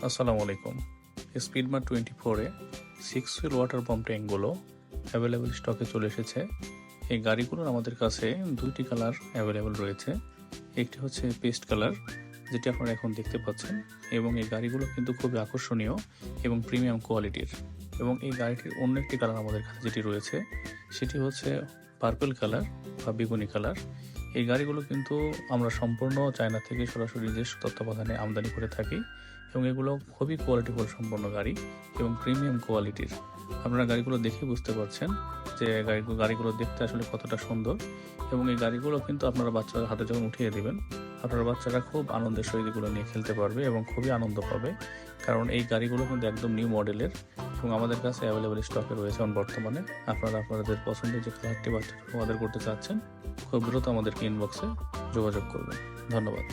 আসসালামু আলাইকুম। স্পিডমার্ট 24-এ 6 wheel water pump ট্যাঙ্কগুলো available স্টকে চলে এসেছে। এই গাড়িগুলোর আমাদের কাছে দুইটি কালার অ্যাভেলেবেল রয়েছে। একটি হচ্ছে পেস্ট কালার, যেটি আপনারা এখন দেখতে পাচ্ছেন, এবং এই গাড়িগুলো কিন্তু খুবই আকর্ষণীয় এবং প্রিমিয়াম কোয়ালিটির। এবং এই গাড়িটির অন্য একটি কালার আমাদের কাছে যেটি রয়েছে সেটি হচ্ছে পার্পল কালার বা বেগুনি কালার। এই গাড়িগুলো কিন্তু আমরা সম্পূর্ণ চায়না থেকে সরাসরি নিজস্ব তত্ত্বাবধানে আমদানি করে থাকি, এবং এগুলো খুবই কোয়ালিটিফুল সম্পন্ন গাড়ি এবং প্রিমিয়াম কোয়ালিটির। আপনারা গাড়িগুলো দেখে বুঝতে পারছেন যে গাড়িগুলো দেখতে আসলে কতটা সুন্দর। এবং এই গাড়িগুলো কিন্তু আপনারা বাচ্চাদের হাতে যখন উঠিয়ে দেবেন, আপনার বাচ্চারা খুব আনন্দের সহিত এগুলো নিয়ে খেলতে পারবে এবং খুবই আনন্দ পাবে, কারণ এই গাড়িগুলো কিন্তু একদম নিউ মডেলের এবং আমাদের কাছে অ্যাভেলেবেল স্টকে রয়েছে বর্তমানে। আপনারা আপনাদের পছন্দের যে কালারটি বাচ্চারা অর্ডার করতে চাচ্ছেন, খুব দ্রুত আমাদেরকে ইনবক্সে যোগাযোগ করবেন। ধন্যবাদ।